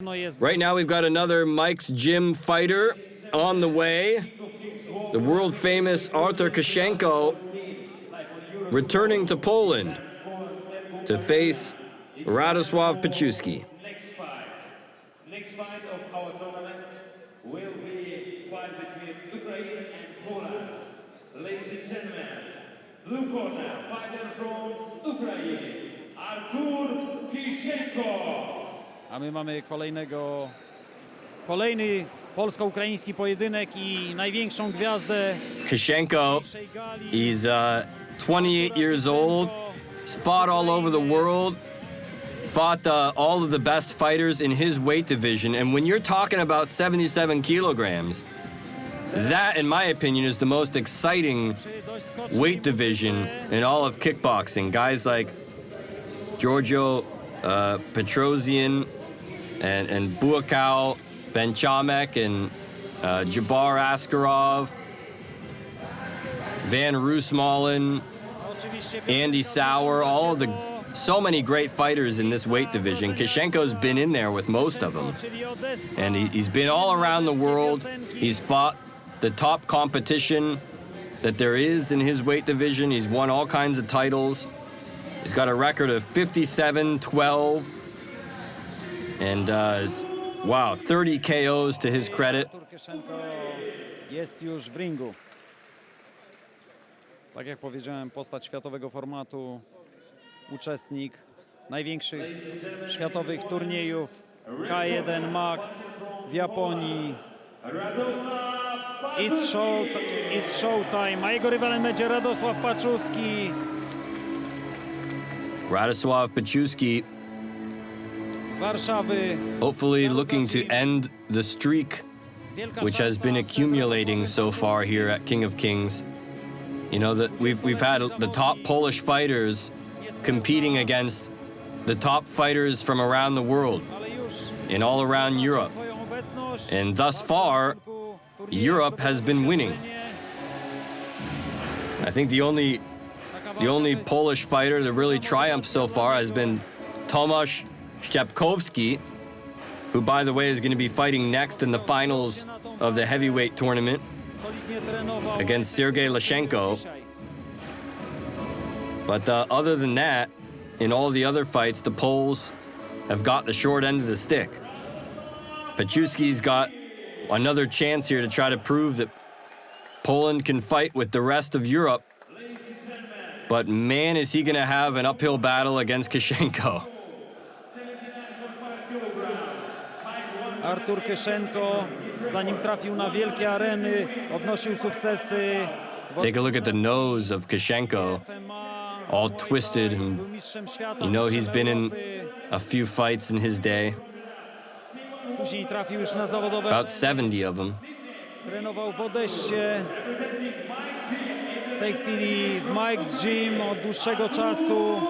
Right now we've got another Mike's Gym fighter on the way. The world-famous Artur Kyshenko returning to Poland to face Radosław Paczuski. Next fight of our tournament will be a fight between Ukraine and Poland. Ladies and gentlemen, blue corner, fighter from Ukraine, Artur Kyshenko. A my mamy kolejny polsko-ukraiński pojedynek i największą gwiazdę. Kyshenko, he's 28 years old. He's fought all over the world. Fought all of the best fighters in his weight division. And when you're talking about 77 kilograms, that, in my opinion, is the most exciting weight division in all of kickboxing. Guys like Giorgio Petrosian and Buakaw, Ben Chamek, and Jabbar Askarov, Van Roosmalen, Andy Sauer, so many great fighters in this weight division. Kyshenko's been in there with most of them. And he's been all around the world. He's fought the top competition that there is in his weight division. He's won all kinds of titles. He's got a record of 57-12. And, wow, 30 KOs to his credit. Artur Kyshenko jest już w ringu. Tak jak powiedziałem, postać światowego formatu, uczestnik największych światowych turniejów K1 Max w Japonii. It's showtime, a jego rywalem będzie Radosław Paczuski. Radosław Paczuski, Z Warszawy. hopefully looking to end the streak which has been accumulating so far here at King of Kings. You know, that we've had the top Polish fighters competing against the top fighters from around the world and all around Europe. And thus far, Europe has been winning. I think the only Polish fighter that really triumphed so far has been Tomasz Szczepkowski, who, by the way, is going to be fighting next in the finals of the heavyweight tournament against Sergei Lashenko. But other than that, in all the other fights, the Poles have got the short end of the stick. Paczuski's got another chance here to try to prove that Poland can fight with the rest of Europe. But man, is he going to have an uphill battle against Kyshenko. Artur Kyshenko, zanim trafił na wielkie areny, odnosił sukcesy. Take a look at the nose of Kyshenko, all twisted. And you know, he's been in a few fights in his day, Później trafił już na zawodowe. about 70 of them. Trenował w Odessie. W tej chwili w Mike's Gym od dłuższego czasu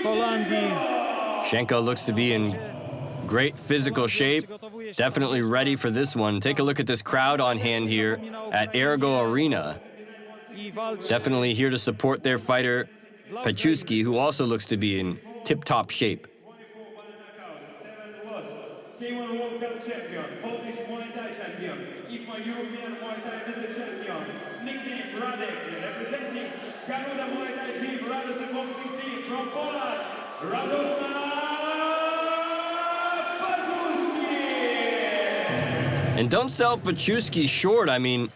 w Holandii. Kyshenko looks to be in great physical shape, definitely ready for this one. Take a look at this crowd on hand here at Ergo Arena. Definitely here to support their fighter, Paczuski, who also looks to be in tip-top shape. K1 World Cup champion, Polish Muay Thai champion, IFMA European Muay Thai Desert champion, nickname Radek, representing Garuda Muay Thai team, Radosław Boxing team from Poland, Radosław Paczuski! And don't sell Paczuski short. I mean,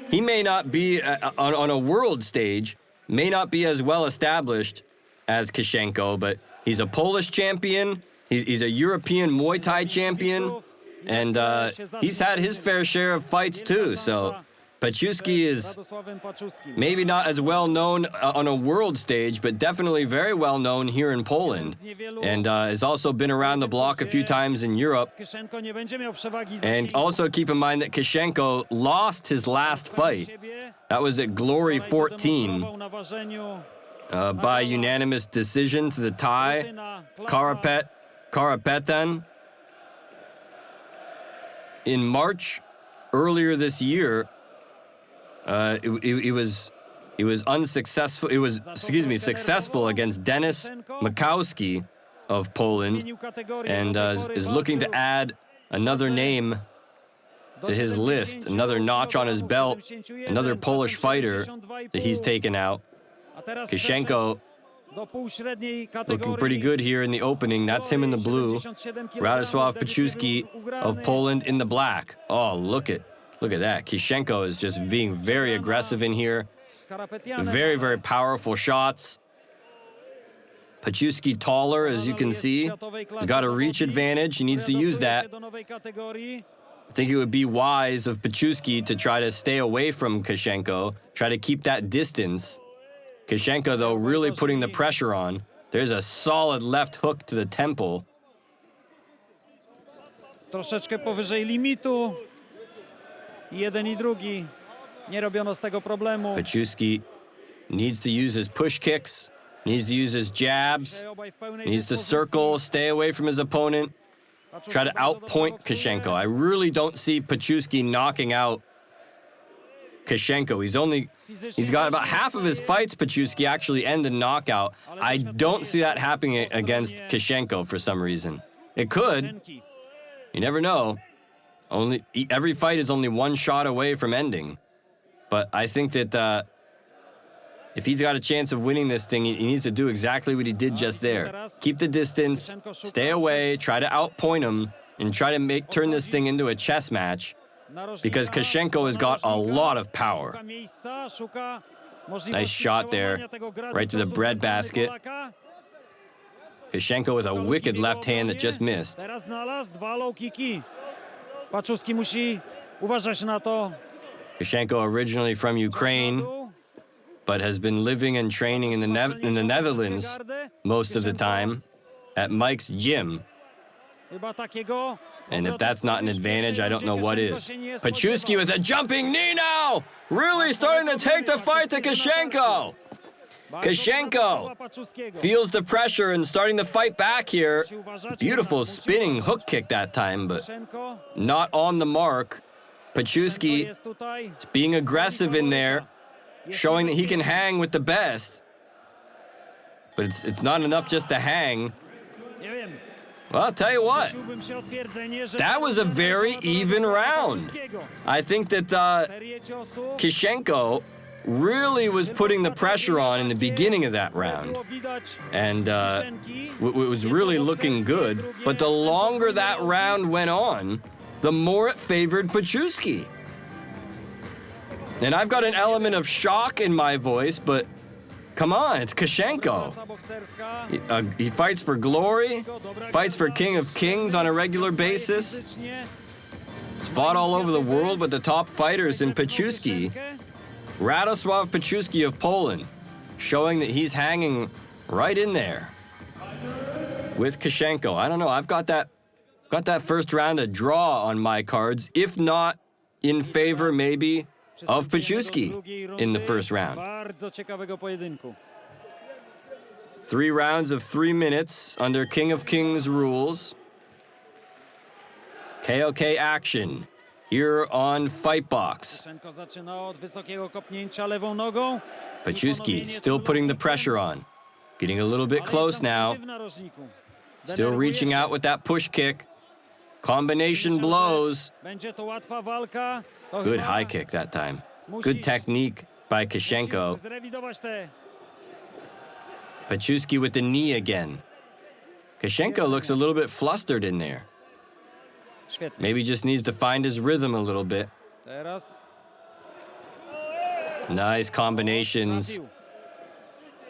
he may not be on a world stage, may not be as well established as Kyshenko, but he's a Polish champion. He's a European Muay Thai champion, and he's had his fair share of fights too. So Paczuski is maybe not as well known on a world stage, but definitely very well known here in Poland, and has also been around the block a few times in Europe. And also keep in mind that Kyshenko lost his last fight. That was at Glory 14 by unanimous decision to the Thai Karapetan. In March earlier this year, it was successful against Denis Makowski of Poland and is looking to add another name to his list, another notch on his belt, another Polish fighter that he's taken out. Kyshenko looking pretty good here in the opening. That's him in the blue. Radosław Paczuski of Poland in the black. Oh, look at that. Kyshenko is just being very aggressive in here. Very, very powerful shots. Paczuski taller, as you can see. He's got a reach advantage. He needs to use that. I think it would be wise of Paczuski to try to stay away from Kyshenko, try to keep that distance. Kyshenko, though, really putting the pressure on. There's a solid left hook to the temple. Troszeczkę powyżej limitu. Jeden i drugi. Nie robiono z tego problemu. Paczuski needs to use his push kicks, needs to use his jabs, needs to circle, stay away from his opponent, try to outpoint Kyshenko. I really don't see Paczuski knocking out Kyshenko. He's got about half of his fights, Paczuski, actually end in knockout. I don't see that happening against Kyshenko for some reason. It could. You never know. Every fight is only one shot away from ending. But I think that if he's got a chance of winning this thing, he needs to do exactly what he did just there. Keep the distance, stay away, try to outpoint him, and try to turn this thing into a chess match. Because Kyshenko has got a lot of power. Nice shot there, right to the breadbasket. Kyshenko with a wicked left hand that just missed. Paczuski musi uważać na to. Kyshenko originally from Ukraine, but has been living and training in the Netherlands most of the time at Mike's gym. And if that's not an advantage, I don't know what is. Paczuski with a jumping knee now! Really starting to take the fight to Kyshenko! Kyshenko feels the pressure and starting to fight back here. Beautiful spinning hook kick that time, but not on the mark. Paczuski is being aggressive in there, showing that he can hang with the best. But it's not enough just to hang. Well, I'll tell you what, that was a very even round. I think that Kyshenko really was putting the pressure on in the beginning of that round. And it was really looking good. But the longer that round went on, the more it favored Paczuski. And I've got an element of shock in my voice, but come on, it's Kyshenko. He fights for glory, fights for King of Kings on a regular basis. He's fought all over the world with the top fighters in Paczuski. Radosław Paczuski of Poland, showing that he's hanging right in there with Kyshenko. I don't know, I've got that first round a draw on my cards, if not in favor maybe of Paczuski in the first round. 3 rounds of 3 minutes under King of Kings rules. KOK action here on FightBox. Paczuski still putting the pressure on. Getting a little bit close now. Still reaching out with that push kick. Combination blows. Good high kick that time. Good technique by Kyshenko. Paczuski with the knee again. Kyshenko looks a little bit flustered in there. Maybe just needs to find his rhythm a little bit. Nice combinations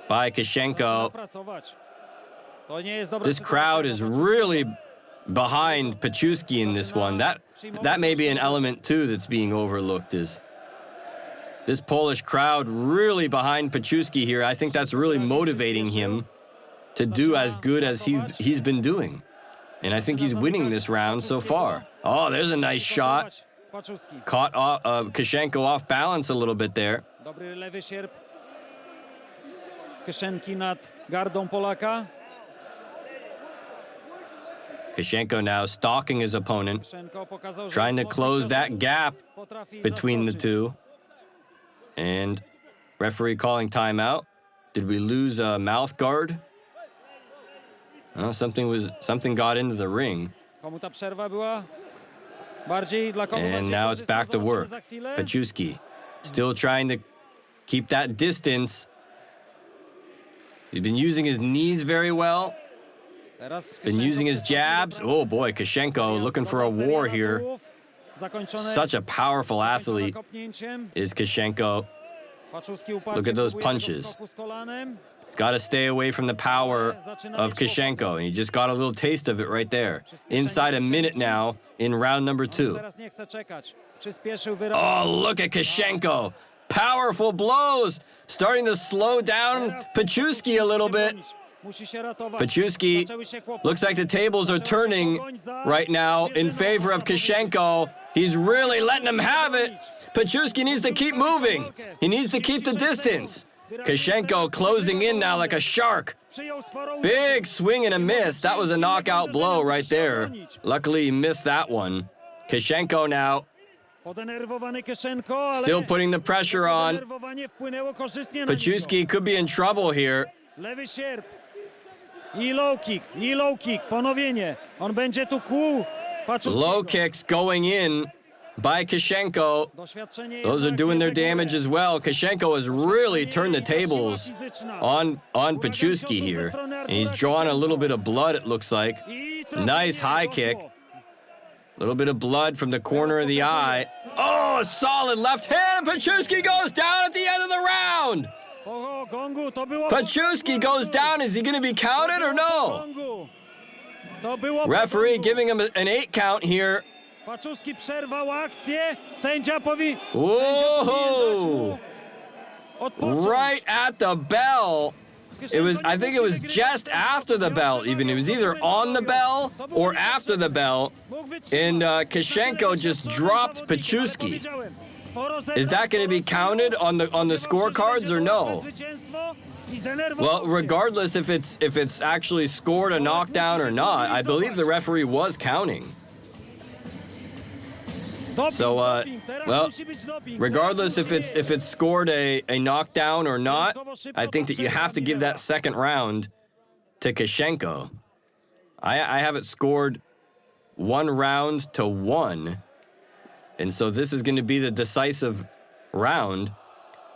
by Kyshenko. This crowd is really behind Paczuski in this one. That may be an element too that's being overlooked, is this Polish crowd really behind Paczuski here. I think that's really motivating him to do as good as he's been doing. And I think he's winning this round so far. Oh, there's a nice shot. Caught Kyshenko off balance a little bit there. Kyshenko now stalking his opponent, trying to close that gap between the two. And referee calling timeout. Did we lose a mouth guard? Well, something got into the ring. Komu ta przerwa była? Bardziej dla kogo And bardziej now it's korzystna? back to Zobaczymy work. za chwilę. Paczuski still trying to keep that distance. He's been using his knees very well. Teraz Been using his jabs. Oh boy, Kyshenko looking for a war here. Zakończone Such a powerful athlete kopnięciem. is Kyshenko. Paczuski uparcie Look at those próbuje tego punches. skoku z kolanem. He's got to stay away from the power of Kyshenko. And he just got a little taste of it right there. Inside a minute now in round number 2. Teraz nie chce czekać. Przyspieszył wyraźnie. Oh, look at Kyshenko. Powerful blows. Starting to slow down Paczuski a little bit. Musi się ratować. Paczuski Zaczęły się kłopoty. looks like the tables are turning right now in favor of Kyshenko. He's really letting him have it. Paczuski needs to keep moving. He needs to keep the distance. Kyshenko closing in now like a shark. Przyjął sporo Big swing and a miss. That was a knockout blow right there. Luckily, he missed that one. Kyshenko now Podenerwowany Kyshenko, ale still putting the pressure on. podenerwowanie wpłynęło korzystnie na niego. Paczuski could be in trouble here. Lewy sierp. I low kick, ponowienie. On będzie tu kłuł Paczuskiego. Low kicks going in by Kyshenko. Doświadczenie Those are jednak doing their bierze damage górę. as well. Kyshenko has really turned the tables on Paczuski here. And he's drawn a little bit of blood, it looks like. I trafienie Nice high poszło. kick. A little bit of blood from the corner of the eye. Oh, solid left hand. Paczuski goes down at the end of the round. Oho, gongu, to było Paczuski goes down. Is he going to be counted or no? Gongu. To było Referee gongu. giving him an 8 count here. Paczuski przerwał akcję. Sędzia powinien Whoa! odpocząć. Right at the bell. I think it was just after the bell even. It was either on the bell or after the bell. And Kyshenko just dropped Paczuski. Is that going to be counted on the scorecards or no? Well, regardless if it's actually scored a knockdown or not, I believe the referee was counting. So, well, regardless if it's scored a knockdown or not, I think that you have to give that second round to Kyshenko. I have it scored 1 round to 1, and so this is going to be the decisive round.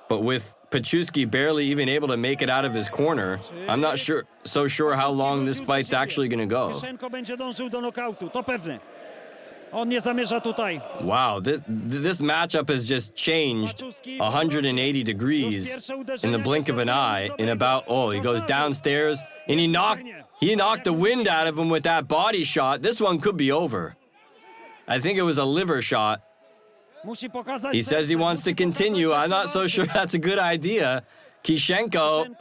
But with Paczuski barely even able to make it out of his corner, I'm not so sure how long this fight's actually going to go. Kyshenko będzie dążył do nokautu, to pewne. On nie zamierza tutaj. Wow, this matchup has just changed 180 degrees in the blink of an eye. In about, he goes downstairs and he knocked the wind out of him with that body shot. This one could be over. I think it was a liver shot. He says he wants to continue. I'm not so sure that's a good idea. Kyshenko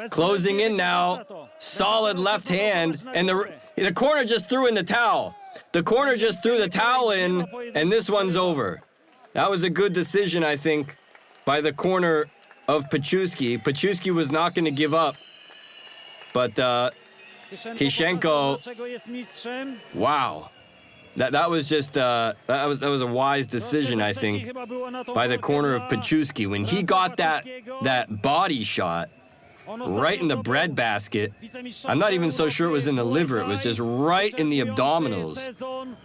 closing in now. Solid left hand. And the corner just threw in the towel. The corner just threw the towel in, and this one's over. That was a good decision, I think, by the corner of Paczuski. Paczuski was not going to give up. But Kyshenko, wow. That was just that was a wise decision, I think, by the corner of Paczuski. When he got that body shot right in the breadbasket, I'm not even so sure it was in the liver. It was just right in the abdominals,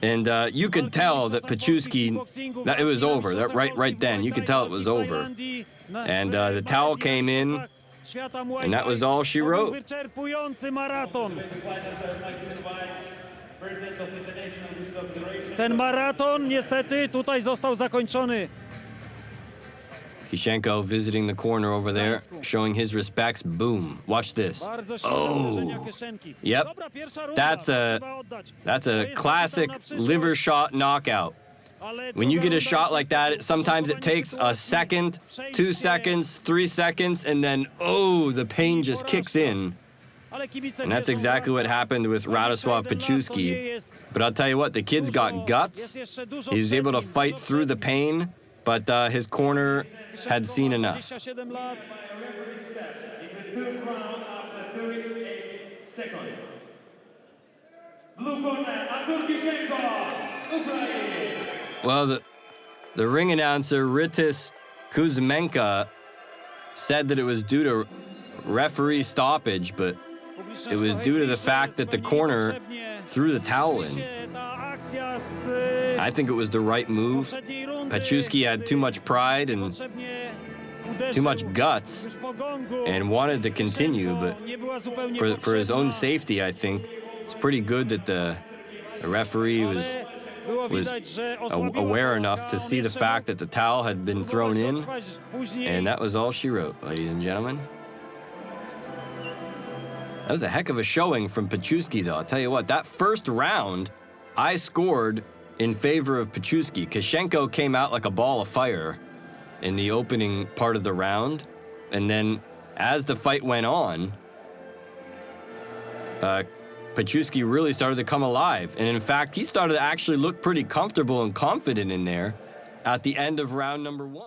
and you could tell that Paczuski, that it was over. That right then, you could tell it was over. And the towel came in, and that was all she wrote. Ten maraton niestety tutaj został zakończony. Kyshenko visiting the corner over there, showing his respects. Boom. Watch this. Oh. Yep. That's a classic liver shot knockout. When you get a shot like that, sometimes it takes a second, 2 seconds, 3 seconds, and then, the pain just kicks in. And that's exactly what happened with Radosław Paczuski. But I'll tell you what, the kid's got guts. He was able to fight through the pain, but his corner had seen enough. Well, the ring announcer, Artur Kyshenko, said that it was due to referee stoppage, but it was due to the fact that the corner threw the towel in. I think it was the right move. Paczuski had too much pride and too much guts and wanted to continue, but for his own safety, I think it's pretty good that the referee was aware enough to see the fact that the towel had been thrown in, and that was all she wrote, ladies and gentlemen. That was a heck of a showing from Paczuski, though. I'll tell you what, that first round, I scored in favor of Paczuski. Kyshenko came out like a ball of fire in the opening part of the round, and then as the fight went on, Paczuski really started to come alive. And in fact, he started to actually look pretty comfortable and confident in there at the end of round number 1.